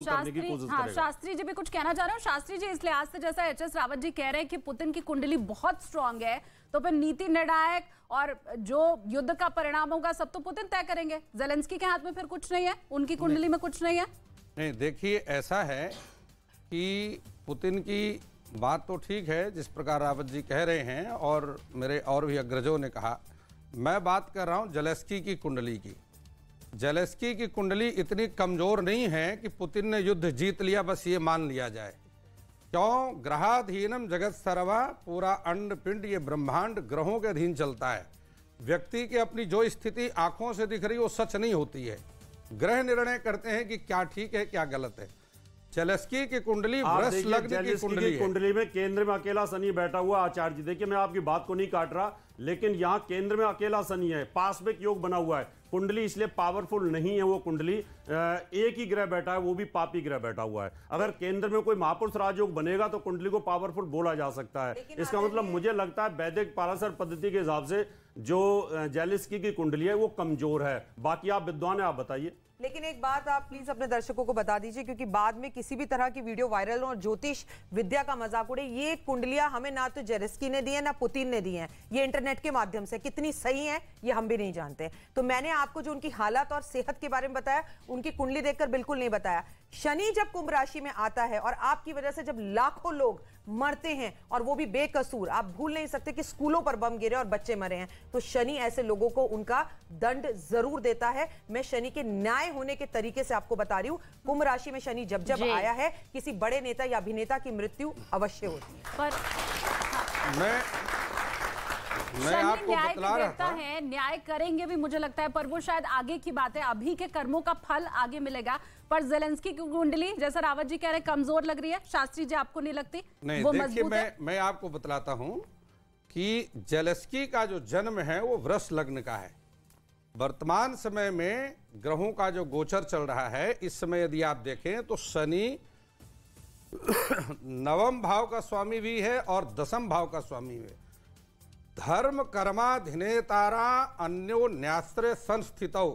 करने की कोशिश करेगा। शास्त्री जी भी कुछ कहना चाह रहे हो? शास्त्री जी, इस लिहाज से जैसा एचएस रावत जी कह रहे हैं कि पुतिन की कुंडली बहुत स्ट्रांग है, तो फिर नीति निर्णायक और जो युद्ध का परिणाम होगा सब तो पुतिन तय करेंगे, जेलेंस्की के हाथ में फिर कुछ नहीं है, उनकी कुंडली में कुछ नहीं है। नहीं, देखिए ऐसा है कि पुतिन की बात तो ठीक है जिस प्रकार रावत जी कह रहे हैं, और मेरे और भी अग्रजों ने कहा। मैं बात कर रहा हूं जेलेंस्की की कुंडली की। जेलेंस्की की कुंडली इतनी कमजोर नहीं है कि पुतिन ने युद्ध जीत लिया बस ये मान लिया जाए। क्यों? ग्रहाधीनम जगत सर्वा, पूरा अंड पिंड ये ब्रह्मांड ग्रहों के अधीन चलता है। व्यक्ति की अपनी जो स्थिति आंखों से दिख रही वो सच नहीं होती है, ग्रह निर्णय करते हैं कि क्या ठीक है क्या गलत है। जेलेंस्की की कुंडली वृष लग्न की कुंडली में केंद्र में अकेला शनि बैठा हुआ। आचार्य जी देखिए, मैं आपकी बात को नहीं काट रहा, लेकिन यहां केंद्र में अकेला शनि है, पाशविक योग बना हुआ है। कुंडली इसलिए पावरफुल नहीं है वो कुंडली, एक ही ग्रह बैठा है, वो भी पापी ग्रह बैठा हुआ है। अगर केंद्र में कोई महापुरुष राजयोग बनेगा तो कुंडली को पावरफुल बोला जा सकता है। इसका मतलब मुझे लगता है वैदिक पाराशर पद्धति के हिसाब से जो जेलेंस्की की कुंडली है वो कमजोर है। बाकी आप विद्वान है, आप बताइए। लेकिन एक बात आप प्लीज अपने दर्शकों को बता दीजिए, क्योंकि बाद में किसी भी तरह की वीडियो वायरल हो और ज्योतिष विद्या का मजाक उड़े। ये कुंडलियां हमें ना तो जेलेंस्की ने दी है ना पुतिन ने दी है, ये इंटरनेट के माध्यम से कितनी सही है ये हम भी नहीं जानते। तो मैंने आपको जो उनकी हालत और सेहत के बारे में बताया, उनकी कुंडली देखकर बिल्कुल नहीं बताया। शनि जब कुंभ राशि में आता है और आपकी वजह से जब लाखों लोग मरते हैं और वो भी बेकसूर, आप भूल नहीं सकते कि स्कूलों पर बम गिरे और बच्चे मरे हैं, तो शनि ऐसे लोगों को उनका दंड जरूर देता है। मैं शनि के न्याय होने के तरीके से आपको बता रही हूं। कुंभ राशि में शनि जब जब आया है, किसी बड़े नेता या अभिनेता की मृत्यु अवश्य होती है। पर मैं आपको बतला रहा था, न्याय करेंगे भी मुझे लगता है, पर वो शायद आगे की बात है, अभी के कर्मों का फल आगे मिलेगा। पर जेलेंस्की की कुंडली जैसा रावत जी कह रहे हैं कमजोर लग रही है, शास्त्री जी आपको नहीं लगती? नहीं, वो देखिए मैं आपको बतलाता हूं कि जेलेंस्की का जो जन्म है वो वृष लग्न का है। वर्तमान समय में ग्रहों का जो गोचर चल रहा है, इस समय यदि आप देखें तो शनि नवम भाव का स्वामी भी है और दसम भाव का स्वामी भी है। धर्म कर्माधिनेतारा अन्यो न्यास्त्रे संस्थितौ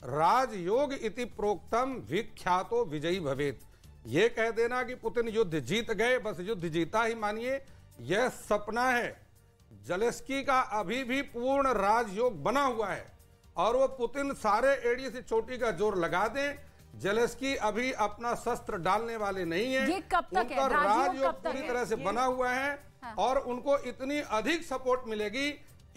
राजयोग इति प्रोक्तम विख्यातो विजयी भवेत। ये कह देना कि पुतिन युद्ध जीत गए, बस युद्ध जीता ही मानिए, यह सपना है। जेलेंस्की का अभी भी पूर्ण राजयोग बना हुआ है और वो पुतिन सारे एड़ी से चोटी का जोर लगा दें, जेलेंस्की अभी अपना शस्त्र डालने वाले नहीं है। उनका राजयोग पूरी तरह से बना हुआ है और उनको इतनी अधिक सपोर्ट मिलेगी,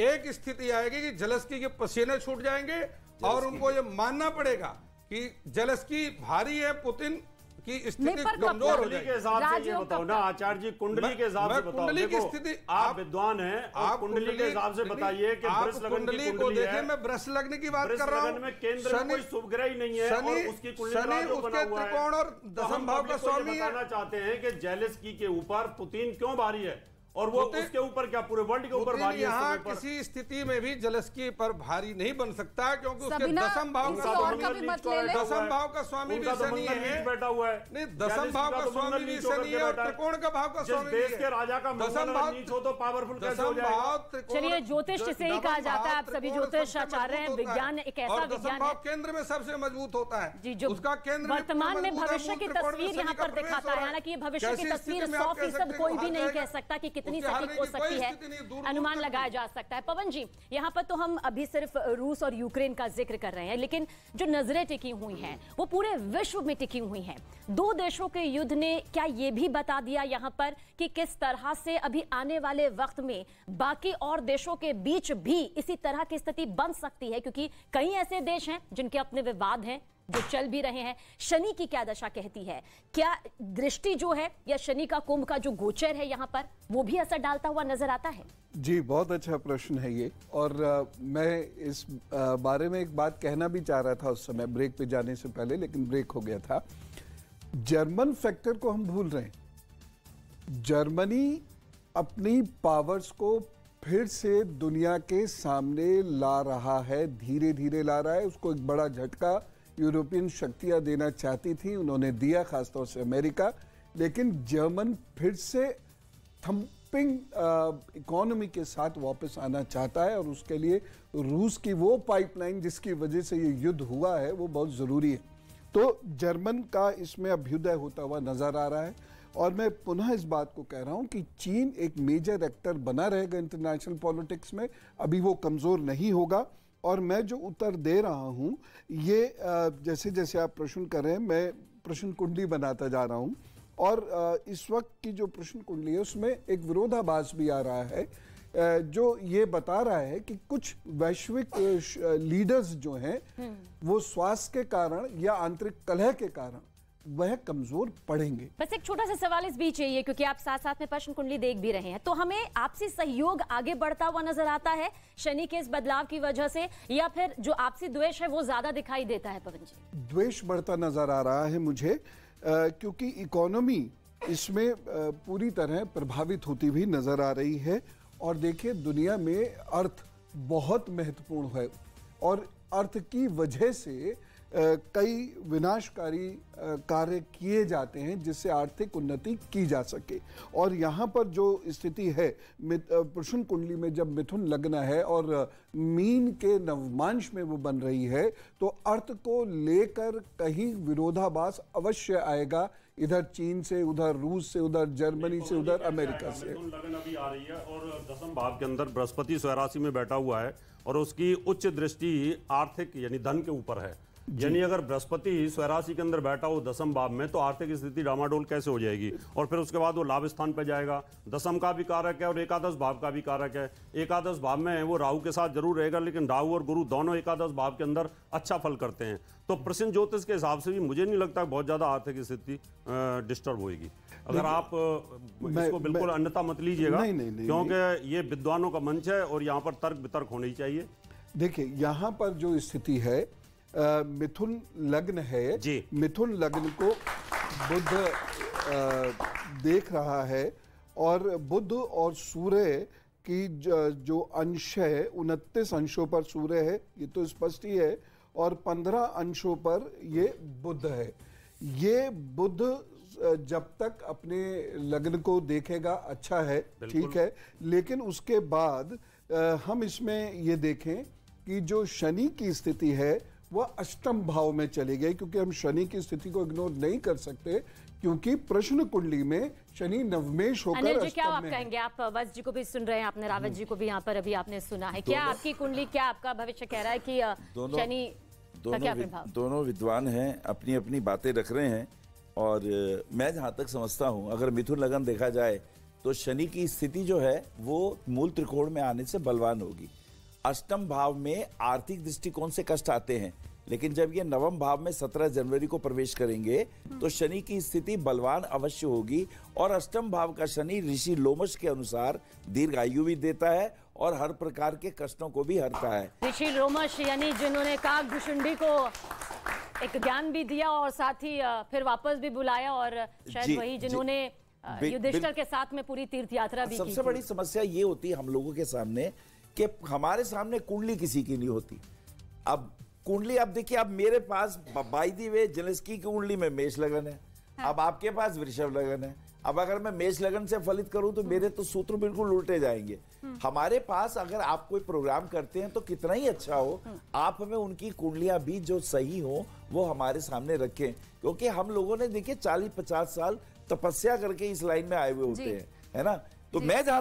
एक स्थिति आएगी कि जेलेंस्की के पसीने छूट जाएंगे और उनको ये मानना पड़ेगा कि जेलेंस्की भारी है, पुतिन की स्थिति कमजोर हो जाएगी। के हिसाब से ये बताओ ना आचार्य जी, कुंडली के हिसाब से बताओ। कुंडली की स्थिति, आप विद्वान हैं, आप कुंडली के हिसाब से बताइए कि वृष लग्न की कुंडली है। मैं वृष लग्न की बात कर रहा हूं। में केंद्र में कोई शुभ ग्रह ही नहीं है और उसकी कुंडली उसके त्रिकोण और दसम भाव का स्वामी है। बताना चाहते हैं कि जेलेंस्की के ऊपर पुतिन क्यों भारी है और वो उसके ऊपर क्या पूरे वर्ल्ड के ऊपर भारी है? यहाँ किसी स्थिति में भी जेलेंस्की पर भारी नहीं बन सकता क्योंकि उसके दसम भाव का स्वामी भी शनि है, बैठा हुआ है। नहीं, दसम भाव का स्वामी भी शनि है और त्रिकोण का भाव का स्वामी भी है। देश के राजा का दसम भाव नीच हो तो पावरफुल कैसे हो जाएगा? चलिए, ज्योतिष से ही कहा जाता है, आप सभी ज्योतिष आचार्य हैं, विज्ञान एक ऐसा विज्ञान है केंद्र में सबसे मजबूत होता है जी, जो उसका केंद्र वर्तमान में भविष्य की तस्वीर यहाँ पर दिखाता है। हालांकि ये भविष्य की तस्वीर 100% कोई भी नहीं कह सकता कि कितनी सटीक हो सकती है, अनुमान लगाया जा सकता है। पवन जी, यहाँ पर तो हम अभी सिर्फ रूस और यूक्रेन का जिक्र कर रहे हैं, लेकिन जो नजरें टिकी हुई हैं वो पूरे विश्व में टिकी हुई हैं। दो देशों के युद्ध ने क्या ये भी बता दिया यहाँ पर कि किस तरह से अभी आने वाले वक्त में बाकी और देशों के बीच भी इसी तरह की स्थिति बन सकती है, क्योंकि कई ऐसे देश हैं जिनके अपने विवाद हैं जो चल भी रहे हैं। शनि की क्या दशा कहती है? क्या दृष्टि जो है या शनि का कुंभ का जो गोचर है यहाँ पर वो भी असर डालता हुआ नजर आता है? जी, बहुत अच्छा प्रश्न है ये, और मैं इस बारे में एक बात कहना भी चाह रहा था उस समय ब्रेक पे जाने से पहले, लेकिन ब्रेक हो गया था। जर्मन फैक्टर को हम भूल रहे हैं। जर्मनी अपनी पावर्स को फिर से दुनिया के सामने ला रहा है, धीरे धीरे ला रहा है। उसको एक बड़ा झटका यूरोपियन शक्तियां देना चाहती थी, उन्होंने दिया, खासतौर से अमेरिका। लेकिन जर्मन फिर से थम्पिंग इकोनॉमी के साथ वापस आना चाहता है और उसके लिए रूस की वो पाइपलाइन जिसकी वजह से ये युद्ध हुआ है वो बहुत ज़रूरी है। तो जर्मन का इसमें अभ्युदय होता हुआ नजर आ रहा है। और मैं पुनः इस बात को कह रहा हूं कि चीन एक मेजर एक्टर बना रहेगा इंटरनेशनल पॉलिटिक्स में, अभी वो कमजोर नहीं होगा। और मैं जो उत्तर दे रहा हूं ये जैसे जैसे आप प्रश्न कर रहे हैं मैं प्रश्न कुंडली बनाता जा रहा हूं, और इस वक्त की जो प्रश्न कुंडली है उसमें एक विरोधाभास भी आ रहा है जो ये बता रहा है कि कुछ वैश्विक लीडर्स जो हैं वो स्वास्थ्य के कारण या आंतरिक कलह के कारण वह कमजोर पड़ेंगे। बस एक छोटा सा सवाल इस बीच है, क्योंकि आप साथ साथ में प्रश्न कुंडली देख भी रहे हैं, तो हमें आपसी सहयोग आगे बढ़ता हुआ नजर आता है शनि के इस बदलाव की वजह से, या फिर जो आपसी द्वेष है वो ज्यादा दिखाई देता है? पवन जी, द्वेष बढ़ता नजर आ रहा है मुझे, क्योंकि इकोनॉमी इसमें पूरी तरह प्रभावित होती हुई नजर आ रही है। और देखिए दुनिया में अर्थ बहुत महत्वपूर्ण है और अर्थ की वजह से कई विनाशकारी कार्य किए जाते हैं जिससे आर्थिक उन्नति की जा सके। और यहाँ पर जो स्थिति है प्रश्न कुंडली में जब मिथुन लग्न है और मीन के नवमांश में वो बन रही है तो अर्थ को लेकर कहीं विरोधाभास अवश्य आएगा, इधर चीन से, उधर रूस से, उधर जर्मनी से, उधर अमेरिका से। मिथुन लग्न अभी आ रही है और दसम भाव के अंदर बृहस्पति स्वराशि में बैठा हुआ है और उसकी उच्च दृष्टि आर्थिक यानी धन के ऊपर है। यानी अगर बृहस्पति स्वराशि के अंदर बैठा हो दसम भाव में तो आर्थिक स्थिति डामाडोल कैसे हो जाएगी, और फिर उसके बाद वो लाभ स्थान पे जाएगा। दसम का भी कारक है और एकादश भाव का भी कारक है। एकादश भाव में वो राहु के साथ जरूर रहेगा, लेकिन राहु और गुरु दोनों एकादश भाव के अंदर अच्छा फल करते हैं। तो प्रश्न ज्योतिष के हिसाब से भी मुझे नहीं लगता बहुत ज्यादा आर्थिक स्थिति डिस्टर्ब होगी। अगर आप इसको बिल्कुल अन्यथा मत लीजिएगा, क्योंकि ये विद्वानों का मंच है और यहाँ पर तर्क वितर्क होनी चाहिए। देखिए यहाँ पर जो स्थिति है मिथुन लग्न है जी। मिथुन लग्न को बुध देख रहा है और बुध और सूर्य की जो अंश है 29 अंशों पर सूर्य है, ये तो स्पष्ट ही है, और 15 अंशों पर ये बुध है। ये बुध जब तक अपने लग्न को देखेगा अच्छा है, ठीक है, लेकिन उसके बाद हम इसमें ये देखें कि जो शनि की स्थिति है वह अष्टम भाव में चली गई, क्योंकि हम शनि की स्थिति को इग्नोर नहीं कर सकते क्योंकि प्रश्न कुंडली में शनि नवमेश होकर अनिल जी क्या आप कहेंगे? आप वत्स जी को भी सुन रहे हैं, आपने रावत जी को भी यहाँ पर अभी आपने सुना है, क्या आपकी कुंडली, क्या आपका भविष्य कह रहा है कि शनि का क्या प्रभाव? दोनों विद्वान हैं, अपनी अपनी बातें रख रहे हैं। और मैं जहाँ तक समझता हूँ अगर मिथुन लगन देखा जाए तो शनि की स्थिति जो है वो मूल त्रिकोण में आने से बलवान होगी। अष्टम भाव में आर्थिक दृष्टिकोण से कष्ट आते हैं, लेकिन जब ये नवम भाव में 17 जनवरी को प्रवेश करेंगे तो शनि की स्थिति बलवान अवश्य होगी। और अष्टम भाव का शनि ऋषि लोमश के अनुसार दीर्घायु भी देता है और हर प्रकार के कष्टों को भी हरता है। ऋषि लोमश यानी जिन्होंने काकभूषुंडी को एक ज्ञान भी दिया और साथ ही फिर वापस भी बुलाया, और शायद वही जिन्होंने युधिष्ठिर के साथ में पूरी तीर्थ यात्रा भी की। सबसे बड़ी समस्या ये होती है हम लोगों के सामने कि हमारे सामने कुंडली किसी की नहीं होती। अब कुंडली, अब देखिए, अब मेरे पास बाय द वे जेलेंस्की की कुंडली में मेष लगन है, अब आपके पास वृषभ लगन है। अब अगर मैं मेष लगन से फलित करूं तो मेरे तो सूत्र बिल्कुल उल्टे जाएंगे। हमारे पास अगर आप कोई प्रोग्राम करते हैं तो कितना ही अच्छा हो, आप हमें उनकी कुंडलियां भी जो सही हो वो हमारे सामने रखें, क्योंकि हम लोगों ने देखिए 40-50 साल तपस्या करके इस लाइन में आए हुए होते हैं, है ना। तो मैं जहां